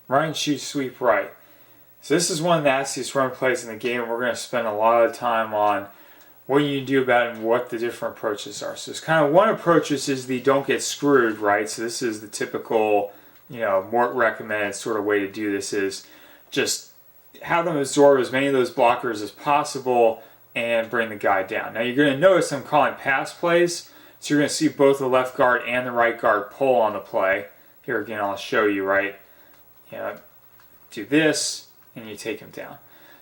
run and shoot sweep right. So this is one of the nastiest run plays in the game. We're going to spend a lot of time on what you do about it and what the different approaches are. So it's kind of one approach is the don't get screwed, right? So this is the typical, more recommended sort of way to do this is just have them absorb as many of those blockers as possible and bring the guy down. Now you're going to notice I'm calling pass plays. So you're going to see both the left guard and the right guard pull on the play. Here again, I'll show you, right? Do this, and you take him down.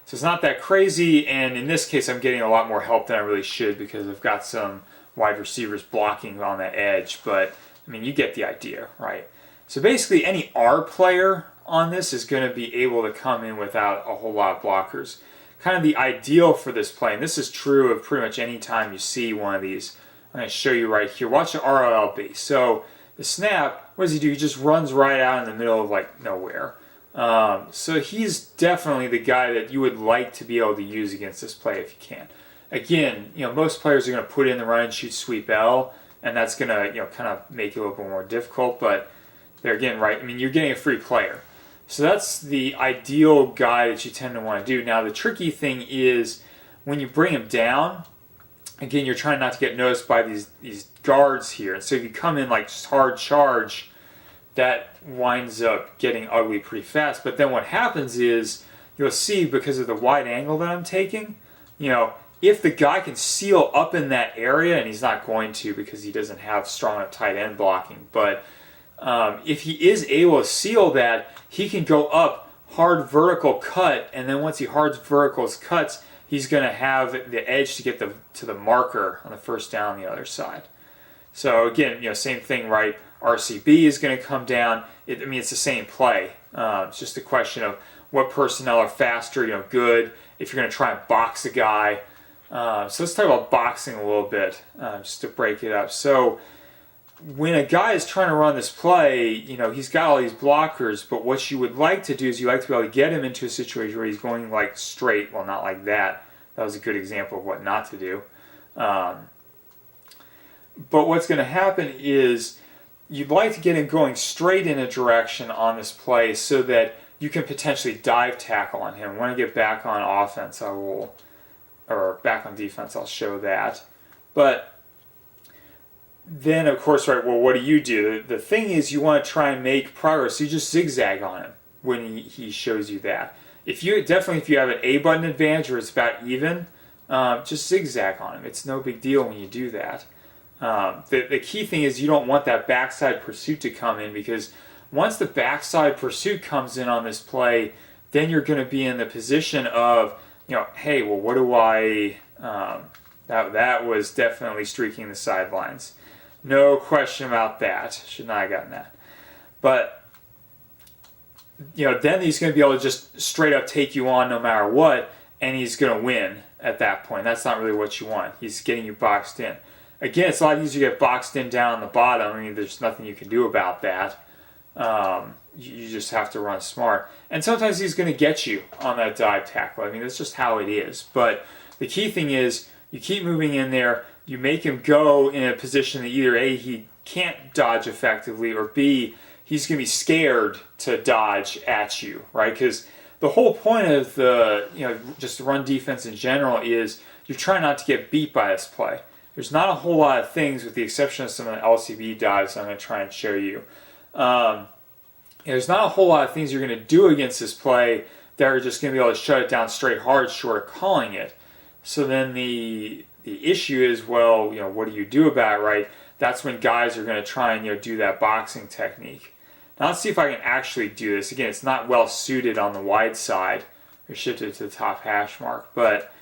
So it's not that crazy, and in this case, I'm getting a lot more help than I really should because I've got some wide receivers blocking on the edge, but, I mean, you get the idea, right? So basically, any R player on this is going to be able to come in without a whole lot of blockers. Kind of the ideal for this play, and this is true of pretty much any time you see one of these. I'm going to show you right here. Watch the RLB. So the snap, what does he do? He just runs right out in the middle of nowhere. So he's definitely the guy that you would like to be able to use against this play if you can. Again, most players are going to put in the run and shoot sweep L, and that's going to kind of make it a little bit more difficult. But there again, right? I mean, you're getting a free player. So that's the ideal guy that you tend to want to do. Now the tricky thing is when you bring him down. Again, you're trying not to get noticed by these guards here. And so if you come in just hard charge, that winds up getting ugly pretty fast. But then what happens is, you'll see because of the wide angle that I'm taking, if the guy can seal up in that area, and he's not going to because he doesn't have strong enough tight end blocking, but if he is able to seal that, he can go up hard vertical cut, and then once he hard verticals cuts, he's going to have the edge to get to the marker on the first down on the other side. So again, same thing, right? RCB is going to come down. It's the same play. It's just a question of what personnel are faster, good. If you're going to try and box a guy. So let's talk about boxing a little bit, just to break it up. So when a guy is trying to run this play, he's got all these blockers, but what you would like to do is you like to be able to get him into a situation where he's going straight. Well, not like that. That was a good example of what not to do. But what's going to happen is you'd like to get him going straight in a direction on this play so that you can potentially dive tackle on him. When I get back on offense, back on defense, I'll show that. But then, of course, right, well, what do? The thing is you want to try and make progress. So you just zigzag on him when he shows you that. If you have an A button advantage or it's about even, just zigzag on him. It's no big deal when you do that. The key thing is you don't want that backside pursuit to come in, because once the backside pursuit comes in on this play, then you're going to be in the position of, hey, well, what do I... that was definitely streaking the sidelines. No question about that. Should not have gotten that. But, then he's going to be able to just straight up take you on no matter what, and he's going to win at that point. That's not really what you want. He's getting you boxed in. Again, it's a lot easier to get boxed in down on the bottom. I mean, there's nothing you can do about that. You just have to run smart. And sometimes he's going to get you on that dive tackle. I mean, that's just how it is. But the key thing is you keep moving in there. You make him go in a position that either A, he can't dodge effectively, or B, he's going to be scared to dodge at you, right? Because the whole point of just the run defense in general is you're trying not to get beat by this play. There's not a whole lot of things, with the exception of some of the LCB dives I'm going to try and show you. There's not a whole lot of things you're going to do against this play that are just going to be able to shut it down straight hard short of calling it. So then the issue is, well, what do you do about it, right? That's when guys are going to try and do that boxing technique. Now let's see if I can actually do this. Again, it's not well suited on the wide side. We shifted to the top hash mark. But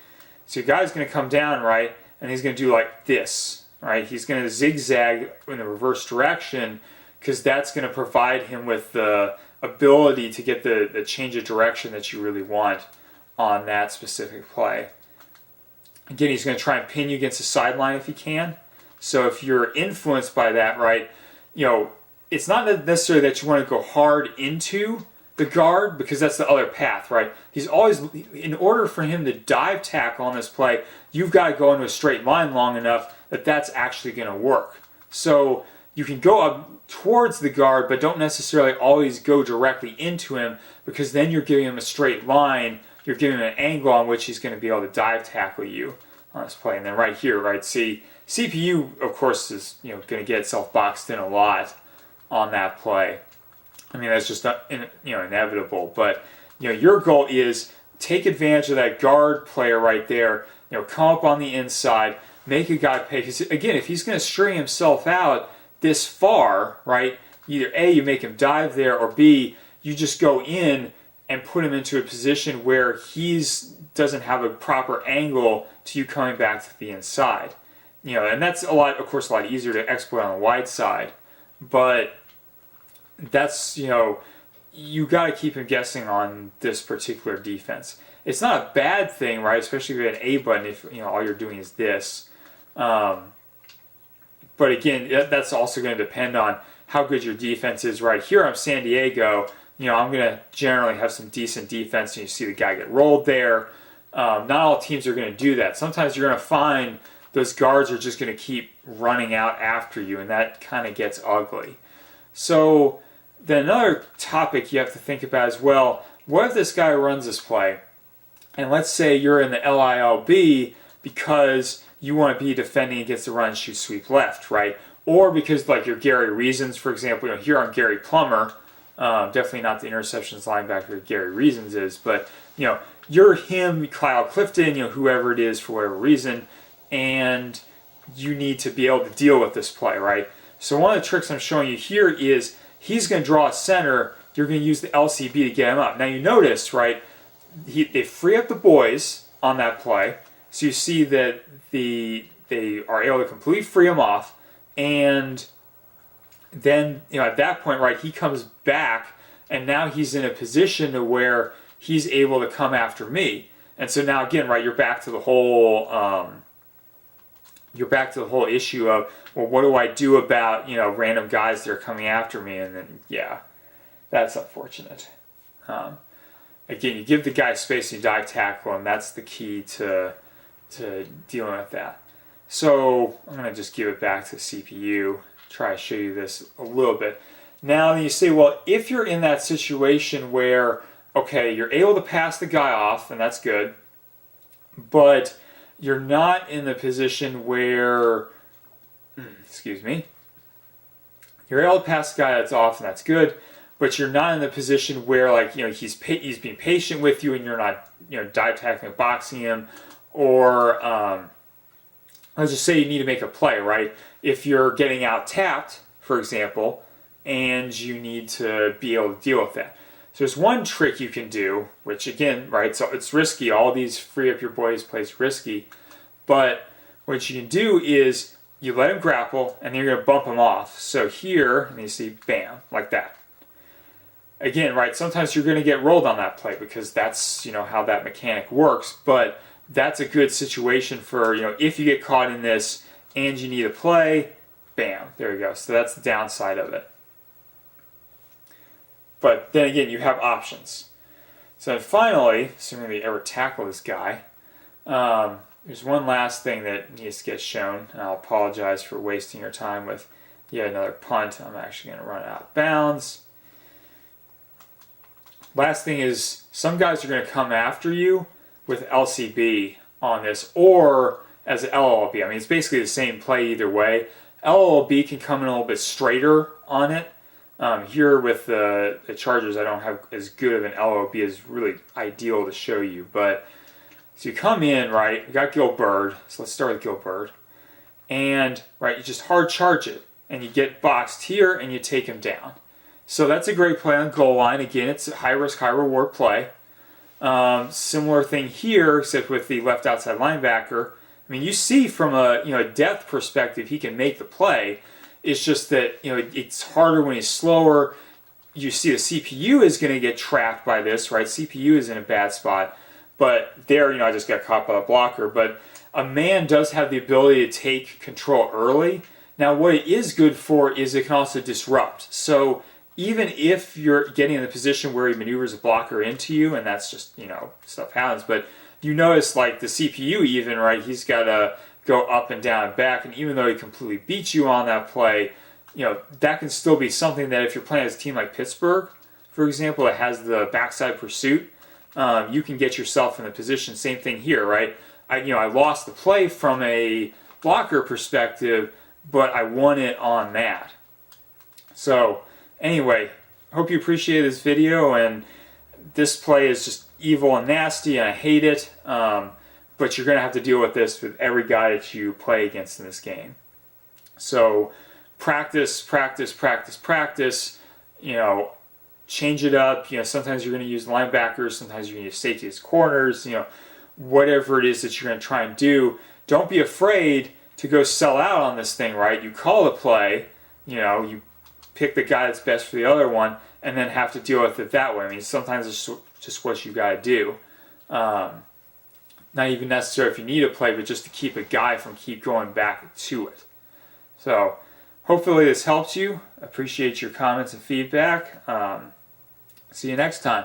so your guy's going to come down, right? And he's going to do like this, right? He's going to zigzag in the reverse direction, because that's going to provide him with the ability to get the change of direction that you really want on that specific play. Again, he's going to try and pin you against the sideline if he can. So if you're influenced by that, right, it's not necessarily that you want to go hard into the guard, because that's the other path, right? He's always, in order for him to dive tackle on this play, you've got to go into a straight line long enough that that's actually going to work. So you can go up towards the guard, but don't necessarily always go directly into him, because then you're giving him a straight line, you're giving him an angle on which he's going to be able to dive tackle you on this play. And then right here, right, see, CPU, of course, is going to get itself boxed in a lot on that play. I mean, that's just inevitable. But your goal is take advantage of that guard player right there. Come up on the inside, make a guy pay. Because again, if he's going to string himself out this far, right, either A, you make him dive there, or B, you just go in and put him into a position where doesn't have a proper angle to you coming back to the inside. And that's of course, a lot easier to exploit on the wide side. But that's, you got to keep him guessing on this particular defense. It's not a bad thing, right? Especially if you have an A button, if all you're doing is this. But again, that's also going to depend on how good your defense is. Right here, I'm San Diego. I'm going to generally have some decent defense, and you see the guy get rolled there. Not all teams are going to do that. Sometimes you're going to find those guards are just going to keep running out after you, and that kind of gets ugly. So then another topic you have to think about as well, what if this guy runs this play, and let's say you're in the LILB because you want to be defending against the run and shoot sweep left, right? Or because like you're Gary Reasons, for example, here I'm Gary Plummer, definitely not the interceptions linebacker Gary Reasons is, but you're him, Kyle Clifton, whoever it is for whatever reason, and you need to be able to deal with this play, right? So one of the tricks I'm showing you here is he's going to draw a center, you're going to use the LCB to get him up. Now you notice, right, they free up the boys on that play, so you see that they are able to completely free him off, and then at that point, right, he comes back, and now he's in a position to where he's able to come after me. And so now again, right, you're back to the whole issue of, well, what do I do about random guys that are coming after me? And then that's unfortunate. Again, you give the guy space and you dive tackle, and that's the key to dealing with that. So I'm going to just give it back to CPU, try to show you this a little bit. Now you say, well, if you're in that situation where, okay, you're able to pass the guy off, and that's good, but you're not in the position where, you're able to pass the guy that's off, and that's good, but you're not in the position where, like, he's being patient with you, and you're not, dive tackling, boxing him, or let's just say you need to make a play, right? If you're getting out tapped, for example, and you need to be able to deal with that. So there's one trick you can do, which again, right, so it's risky. All these free up your boys plays risky. But what you can do is you let him grapple, and then you're going to bump him off. So here, and you see, bam, like that. Again, right, sometimes you're going to get rolled on that play because that's, how that mechanic works. But that's a good situation for, if you get caught in this and you need a play, bam, there you go. So that's the downside of it. But then again, you have options. So then finally, assuming we ever tackle this guy, there's one last thing that needs to get shown. And I'll apologize for wasting your time with yet another punt. I'm actually going to run out of bounds. Last thing is, some guys are going to come after you with LCB on this, or as an LLB. I mean, it's basically the same play either way. LLB can come in a little bit straighter on it. Here with the Chargers, I don't have as good of an LLB as really ideal to show you. But so you come in, right, you got Gil Bird. So let's start with Gil Bird. And, right, you just hard charge it. And you get boxed here, and you take him down. So that's a great play on goal line. Again, it's a high-risk, high-reward play. Similar thing here, except with the left outside linebacker. I mean, you see from a depth perspective, he can make the play. It's just that it's harder when he's slower. You see the CPU is going to get trapped by this, right? CPU is in a bad spot, but there, I just got caught by a blocker. But a man does have the ability to take control early. Now, what it is good for is it can also disrupt. So even if you're getting in the position where he maneuvers a blocker into you, and that's just, stuff happens, but you notice like the CPU even, right, he's got to go up and down and back, and even though he completely beats you on that play, that can still be something that if you're playing as a team like Pittsburgh, for example, that has the backside pursuit, you can get yourself in the position. Same thing here, right? I lost the play from a blocker perspective, but I won it on that. So anyway, hope you appreciate this video, and this play is just evil and nasty, and I hate it, but you're going to have to deal with this with every guy that you play against in this game. So practice, practice, practice, practice, change it up. Sometimes you're going to use linebackers, sometimes you're going to use safety as corners, whatever it is that you're going to try and do. Don't be afraid to go sell out on this thing, right? You call a play, you pick the guy that's best for the other one, and then have to deal with it that way. I mean, sometimes it's just what you got to do. Not even necessarily if you need a play, but just to keep a guy from keep going back to it. So hopefully this helps you. Appreciate your comments and feedback. See you next time.